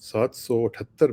$778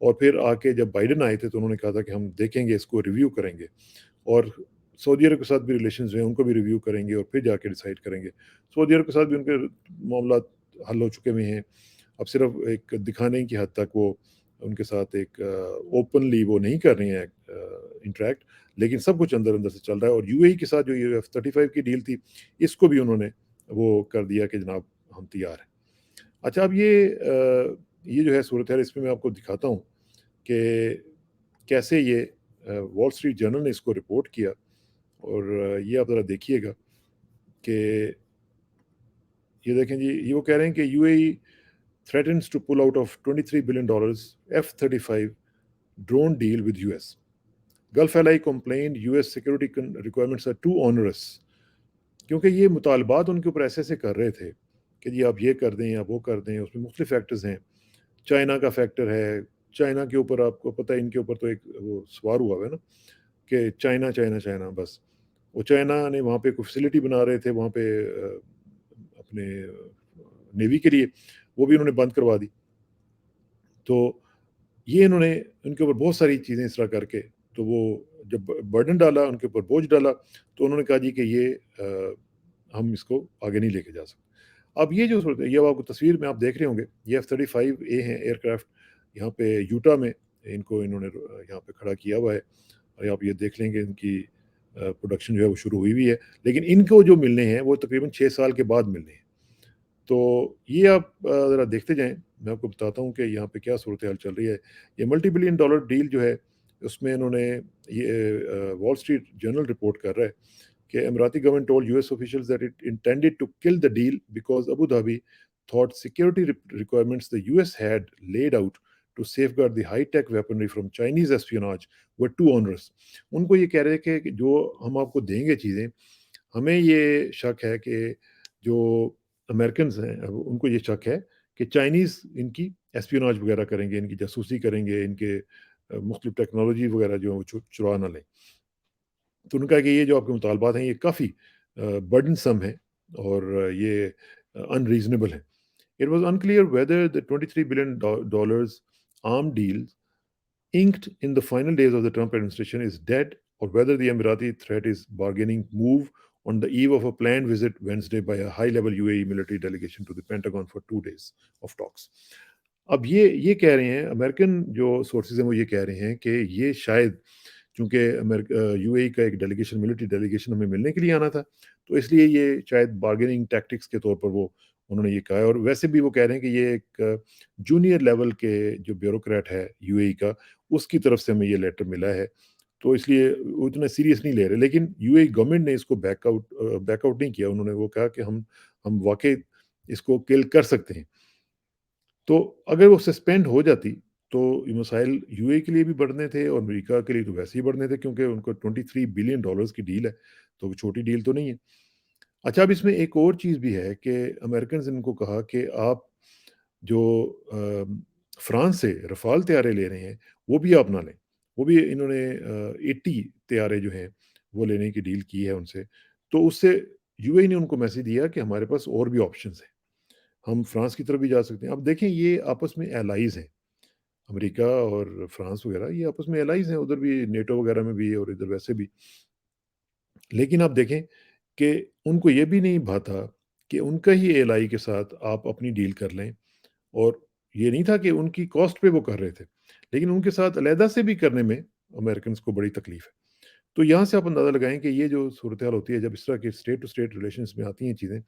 اور پھر آ کے جب بائیڈن آئے تھے تو انہوں نے کہا تھا کہ ہم دیکھیں گے، اس کو ریویو کریں گے، اور سعودی عرب کے ساتھ بھی ریلیشنز ہیں، ان کو بھی ریویو کریں گے اور پھر جا کے ڈیسائیڈ کریں گے۔ سعودی عرب کے ساتھ بھی ان کے معاملات حل ہو چکے ہوئے ہیں، اب صرف ایک دکھانے کی حد تک وہ ان کے ساتھ ایک اوپنلی وہ نہیں کر رہی ہیں انٹریکٹ، لیکن سب کچھ اندر اندر سے چل رہا ہے۔ اور یو اے ای کے ساتھ جو یہ F-35 کی ڈیل تھی، اس کو بھی انہوں نے وہ کر دیا کہ جناب ہم تیار ہیں۔ اچھا، اب یہ جو ہے صورتحال، اس میں آپ کو دکھاتا ہوں کہ کیسے یہ وال اسٹریٹ جرنل نے اس کو رپورٹ کیا، اور یہ آپ ذرا دیکھیے گا کہ یہ دیکھیں جی، یہ وہ کہہ رہے ہیں کہ you a E threatens to pull out of $23 billion F-35 drone deal with US. Gulf ally complained US security requirements are too onerous. کیونکہ یہ مطالبات ان کے اوپر ایسے کر رہے تھے کہ جی آپ یہ کر دیں، آپ وہ کر دیں، اس میں مختلف فیکٹرز ہیں۔ چائنا کا فیکٹر ہے، چائنا کے اوپر آپ کو پتہ ہے، ان کے اوپر تو ایک وہ سوار ہوا ہے نا کہ چائنا چائنا چائنا، بس وہ چائنا نے وہاں پہ کوئی فیسلٹی بنا رہے تھے وہاں پہ اپنے نیوی کے لیے، وہ بھی انہوں نے بند کروا دی۔ تو یہ انہوں نے ان کے اوپر بہت ساری چیزیں اس طرح کر کے، تو وہ جب برڈن ڈالا، ان کے اوپر بوجھ ڈالا، تو انہوں نے کہا جی کہ یہ ہم اس کو آگے نہیں لے کے جا سکتے۔ اب یہ جو صورت ہے، یہ آپ کو تصویر میں آپ دیکھ رہے ہوں گے، یہ F-35A ہیں ایئر کرافٹ، یہاں پہ یوٹا میں انہوں نے یہاں پہ کھڑا کیا ہوا ہے، اور آپ یہ دیکھ لیں گے ان کی پروڈکشن جو ہے وہ شروع ہوئی ہے، لیکن ان کو جو ملنے ہیں وہ تقریباً 6 سال کے بعد ملنے ہیں۔ تو یہ آپ ذرا دیکھتے جائیں، میں آپ کو بتاتا ہوں کہ یہاں پہ کیا صورتحال چل رہی ہے۔ یہ ملٹی بلین ڈالر ڈیل جو ہے، اس میں انہوں نے یہ وال اسٹریٹ جرنل رپورٹ کر رہا ہے کہ Emirati government told US officials that it intended to kill the deal because Abu Dhabi thought security requirements the US had laid out to safeguard the high-tech weaponry from Chinese espionage were too onerous۔ ان کو یہ کہہ رہے کہ جو ہم آپ کو دیں گے چیزیں، ہمیں یہ شک ہے کہ جو امریکنز ہیں ان کو یہ شک ہے کہ چائنیز ان کی ایسپیوناج وغیرہ کریں گے، ان کی جاسوسی کریں گے، ان کے مختلف ٹیکنالوجی وغیرہ جو وہ چرا نہ لیں۔ تو ان کا کہ یہ جو آپ کے مطالبات ہیں یہ کافی برڈن سم ہیں اور یہ ان ریزنیبل ہیں۔ It was unclear whether the $23 billion arm deal inked in the final days of the Trump administration is dead, or whether the Emirati threat is bargaining move on the eve of a planned visit Wednesday by a high-level UAE military delegation to the Pentagon for 2 days of talks۔ اب یہ کہہ رہے ہیں American جو sources ہیں، وہ یہ کہہ رہے ہیں کہ یہ شاید چونکہ یو اے ای کا ایک ڈیلیگیشن، ملٹری ڈیلیگیشن ہمیں ملنے کے لیے آنا تھا، تو اس لیے یہ شاید بارگیننگ ٹیکٹکس کے طور پر وہ انہوں نے یہ کہا ہے۔ اور ویسے بھی وہ کہہ رہے ہیں کہ یہ ایک جونیئر لیول کے جو بیوروکریٹ ہے یو اے ای کا، اس کی طرف سے ہمیں یہ لیٹر ملا ہے، تو اس لیے وہ اتنا سیریس نہیں لے رہے۔ لیکن یو اے ای گورنمنٹ نے اس کو بیک آؤٹ نہیں کیا، انہوں نے وہ کہا کہ ہم واقعی اس کو کل کر سکتے ہیں۔ تو اگر وہ سسپینڈ ہو جاتی تو یہ مسائل یو اے کے لیے بھی بڑھنے تھے اور امریکہ کے لیے تو ویسے ہی بڑھنے تھے، کیونکہ ان کو $23 بلین کی ڈیل ہے، تو وہ چھوٹی ڈیل تو نہیں ہے۔ اچھا، اب اس میں ایک اور چیز بھی ہے کہ امریکنز نے ان کو کہا کہ آپ جو فرانس سے رفال طیارے لے رہے ہیں وہ بھی آپ نہ لیں، وہ بھی انہوں نے 80 طیارے جو ہیں وہ لینے کی ڈیل کی ہے ان سے۔ تو اس سے یو اے نے ان کو میسج دیا کہ ہمارے پاس اور بھی آپشنز ہیں، ہم فرانس کی طرف بھی جا سکتے ہیں۔ اب دیکھیں یہ آپس میں ایلائز ہیں، امریکہ اور فرانس وغیرہ یہ آپس میں ایلائز ہیں، ادھر بھی نیٹو وغیرہ میں بھی اور ادھر ویسے بھی۔ لیکن آپ دیکھیں کہ ان کو یہ بھی نہیں بھاتا کہ ان کا ہی ایلائی کے ساتھ آپ اپنی ڈیل کر لیں، اور یہ نہیں تھا کہ ان کی کاسٹ پہ وہ کر رہے تھے، لیکن ان کے ساتھ علیحدہ سے بھی کرنے میں امریکنز کو بڑی تکلیف ہے۔ تو یہاں سے آپ اندازہ لگائیں کہ یہ جو صورتحال ہوتی ہے جب اس طرح کے اسٹیٹ ٹو اسٹیٹ ریلیشنز میں آتی ہیں چیزیں،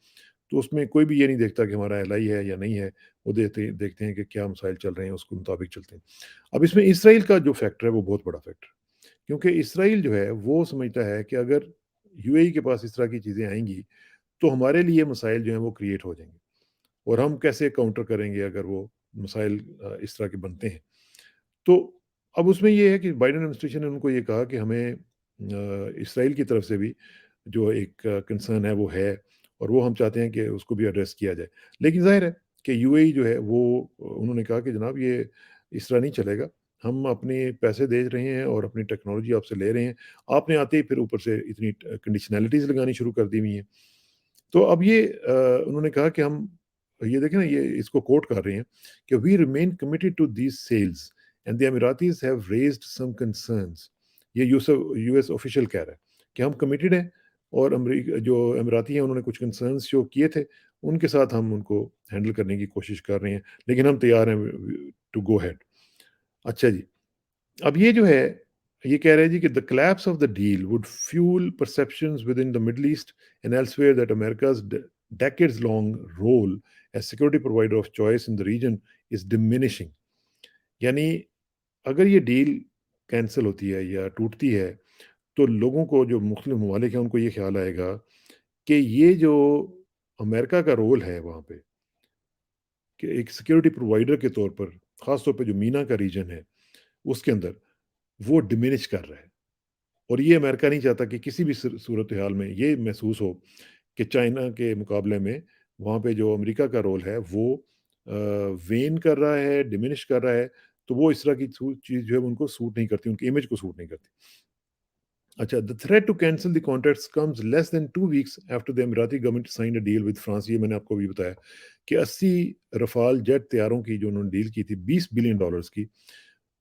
تو اس میں کوئی بھی یہ نہیں دیکھتا کہ ہمارا ایلائی ہے یا نہیں ہے، وہ دیکھتے ہیں کہ کیا مسائل چل رہے ہیں، اس کے مطابق چلتے ہیں۔ اب اس میں اسرائیل کا جو فیکٹر ہے وہ بہت بڑا فیکٹر ہے، کیونکہ اسرائیل جو ہے وہ سمجھتا ہے کہ اگر یو اے ای کے پاس اس طرح کی چیزیں آئیں گی تو ہمارے لیے مسائل جو ہیں وہ کریٹ ہو جائیں گے، اور ہم کیسے کاؤنٹر کریں گے اگر وہ مسائل اس طرح کے بنتے ہیں۔ تو اب اس میں یہ ہے کہ بائیڈن ایڈمنسٹریشن نے ان کو یہ کہا کہ ہمیں اسرائیل کی طرف سے بھی جو ایک کنسرن ہے وہ ہے، اور وہ ہم چاہتے ہیں کہ اس کو بھی ایڈریس کیا جائے۔ لیکن ظاہر ہے کہ یو اے ای جو ہے وہ انہوں نے کہا کہ جناب یہ اس طرح نہیں چلے گا، ہم اپنے پیسے دے رہے ہیں اور اپنی ٹیکنالوجی آپ سے لے رہے ہیں، آپ نے آتے ہی پھر اوپر سے اتنی کنڈیشنلٹیز لگانی شروع کر دی ہوئی ہیں۔ تو اب یہ انہوں نے کہا کہ ہم یہ دیکھیں نا، یہ اس کو کوٹ کر رہے ہیں کہ we remain committed to these sales and the Emiratis have raised some concerns. یہ US official کہہ رہا ہے کہ ہم committed ہیں اور جو امراتی ہیں انہوں نے کچھ کنسرنس شو کیے تھے ان کے ساتھ ہم ان کو ہینڈل کرنے کی کوشش کر رہے ہیں لیکن ہم تیار ہیں ٹو گو ہیڈ. اچھا جی, اب یہ جو ہے یہ کہہ رہے ہیں جی کہ the collapse of the deal would fuel perceptions within the Middle East and elsewhere that America's decades-long role as security provider of choice in the region is diminishing. یعنی اگر یہ ڈیل کینسل ہوتی ہے یا ٹوٹتی ہے تو لوگوں کو جو مختلف ممالک ہیں ان کو یہ خیال آئے گا کہ یہ جو امریکہ کا رول ہے وہاں پہ کہ ایک سیکیورٹی پرووائڈر کے طور پر خاص طور پہ جو مینا کا ریجن ہے اس کے اندر وہ ڈیمینش کر رہا ہے. اور یہ امریکہ نہیں چاہتا کہ کسی بھی صورتحال میں یہ محسوس ہو کہ چائنا کے مقابلے میں وہاں پہ جو امریکہ کا رول ہے وہ وین کر رہا ہے, ڈیمینش کر رہا ہے. تو وہ اس طرح کی چیز جو ہے ان کو سوٹ نہیں کرتی, ان کی امیج کو سوٹ نہیں کرتی. اچھا, the threat to cancel the contracts comes less than 2 weeks after the Emirati government signed a deal with France. یہ میں نے آپ کو بھی بتایا کہ 80 رفال جیٹ طیاروں کی جو انہوں نے ڈیل کی تھی $20 بلین کی,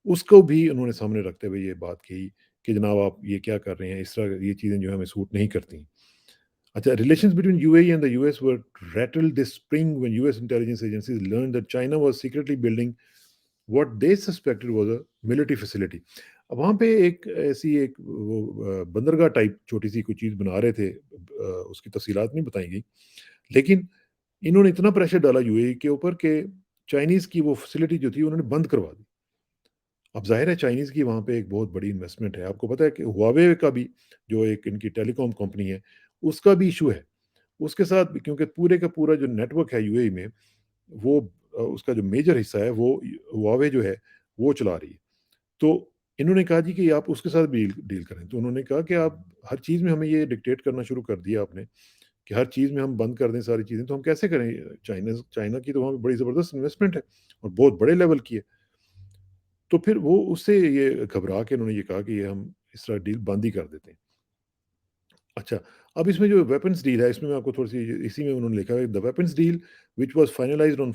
اس کو بھی انہوں نے سامنے رکھتے ہوئے یہ بات کہی کہ جناب آپ یہ کیا کر رہے ہیں, اس طرح یہ چیزیں جو ہے ہمیں سوٹ نہیں کرتی. اچھا, relations between UAE and the US were rattled this spring when US intelligence agencies learned that China was secretly building what they suspected was a military facility. اب وہاں پہ ایک ایسی ایک بندرگاہ ٹائپ چھوٹی سی کوئی چیز بنا رہے تھے, اس کی تفصیلات نہیں بتائی گئی, لیکن انہوں نے اتنا پریشر ڈالا یو اے کے اوپر کہ چائنیز کی وہ فیسلٹی جو تھی انہوں نے بند کروا دی. اب ظاہر ہے چائنیز کی وہاں پہ ایک بہت بڑی انویسٹمنٹ ہے. آپ کو پتہ ہے کہ ہواوے کا بھی جو ایک ان کی ٹیلی کام کمپنی ہے اس کا بھی ایشو ہے اس کے ساتھ, کیونکہ پورے کا پورا جو نیٹ ورک ہے یو اے میں وہ اس کا جو میجر حصہ ہے وہ ہواوے جو ہے وہ چلا رہی ہے. تو انہوں نے کہا جی کہ آپ اس کے ساتھ بھی ڈیل کریں. تو انہوں نے کہا کہ آپ ہر چیز میں ہمیں یہ ڈکٹیٹ کرنا شروع کر دیا آپ نے کہ ہر چیز میں ہم بند کر دیں ساری چیزیں, تو ہم کیسے کریں؟ چائنا کی تو وہاں پہ بڑی زبردست انویسٹمنٹ ہے اور بہت بڑے لیول کی ہے. تو پھر وہ اس سے یہ گھبرا کے انہوں نے یہ کہا کہ یہ ہم اس طرح ڈیل بند ہی کر دیتے ہیں. اچھا, اب اس میں جو ویپنس ڈیل ہے اس میں آپ کو تھوڑی سی اسی میں انہوں نے لکھا ہے the weapons deal which was finalized on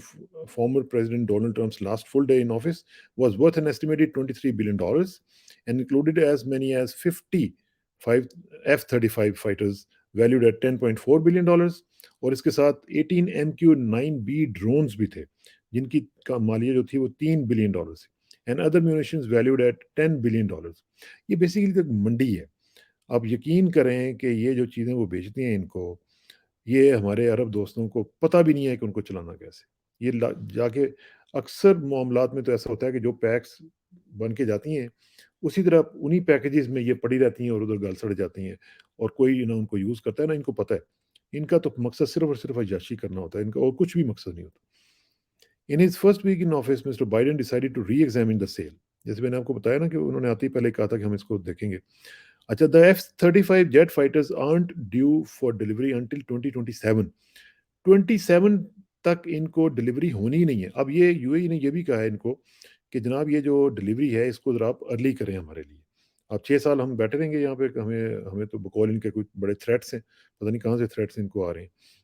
former President Donald Trump's last full day in office was worth an estimated $23 billion and included as many as 50 F-35 fighters valued at $10.4 billion اور اس کے ساتھ 18 MQ-9B drones بھی تھے جن کی مالیہ جو تھی وہ $3 بلین تھی and other munitions valued at $10 billion. یہ بیسیکلی ایک منڈی ہے. اب یقین کریں کہ یہ جو چیزیں وہ بیچتی ہیں ان کو, یہ ہمارے عرب دوستوں کو پتہ بھی نہیں ہے کہ ان کو چلانا کیسے. یہ جا کے اکثر معاملات میں تو ایسا ہوتا ہے کہ جو پیکس بن کے جاتی ہیں اسی طرح انہی پیکیجز میں یہ پڑی رہتی ہیں اور ادھر گل سڑ جاتی ہیں اور کوئی نہ ان کو یوز کرتا ہے نہ ان کو پتہ ہے. ان کا تو مقصد صرف اور صرف عیاشی کرنا ہوتا ہے, ان کا اور کچھ بھی مقصد نہیں ہوتا. In his first week in office, Mr. Biden decided to re-examine the sale. جیسے میں نے آپ کو بتایا نا کہ انہوں نے آتے ہی پہلے کہا تھا کہ ہم اس کو دیکھیں گے. اچھا, the F-35 jet fighters aren't due for delivery until 2027. 27 تک ان کو ڈلیوری ہونی ہی نہیں ہے. اب یہ یو اے نے یہ بھی کہا ہے ان کو کہ جناب یہ جو ڈلیوری ہے اس کو ذرا آپ ارلی کریں ہمارے لیے. اب 6 سال ہم بیٹھے رہیں گے یہاں پہ, ہمیں تو بقول ان کے کچھ بڑے تھریٹس ہیں, پتہ نہیں کہاں سے تھریٹس ان کو آ رہے ہیں.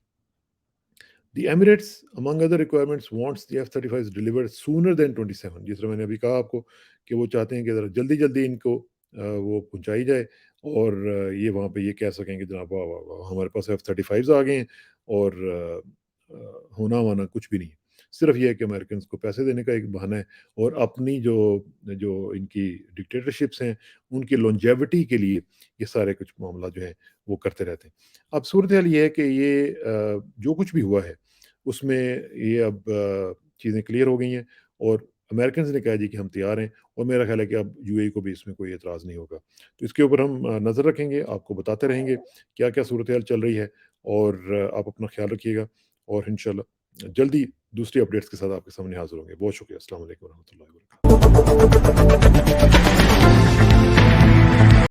The Emirates, among other requirements, wants the F-35s delivered sooner than 27. جس طرح میں نے ابھی کہا آپ کو کہ وہ چاہتے ہیں کہ ذرا جلدی جلدی ان کو وہ پہنچائی جائے اور یہ وہاں پہ یہ کہہ سکیں کہ جناب ہمارے پاس F-35s آ گئے ہیں اور ہونا وانا کچھ بھی نہیں ہے. صرف یہ ہے کہ امریکنس کو پیسے دینے کا ایک بہانہ ہے اور اپنی جو ان کی ڈکٹیٹرشپس ہیں ان کی لانجیوٹی کے لیے یہ سارے کچھ معاملات جو ہیں وہ کرتے رہتے ہیں. اب صورتحال یہ ہے کہ یہ جو کچھ بھی ہوا ہے اس میں یہ اب چیزیں کلیئر ہو گئی ہیں اور امریکنز نے کہا جی کہ ہم تیار ہیں اور میرا خیال ہے کہ اب یو اے کو بھی اس میں کوئی اعتراض نہیں ہوگا. تو اس کے اوپر ہم نظر رکھیں گے, آپ کو بتاتے رہیں گے کیا کیا صورتحال چل رہی ہے اور آپ اپنا خیال رکھیے گا اور انشاءاللہ جلدی دوسری اپڈیٹس کے ساتھ آپ کے سامنے حاضر ہوں گے. بہت شکریہ. السلام علیکم ورحمۃ اللہ وبرکاتہ.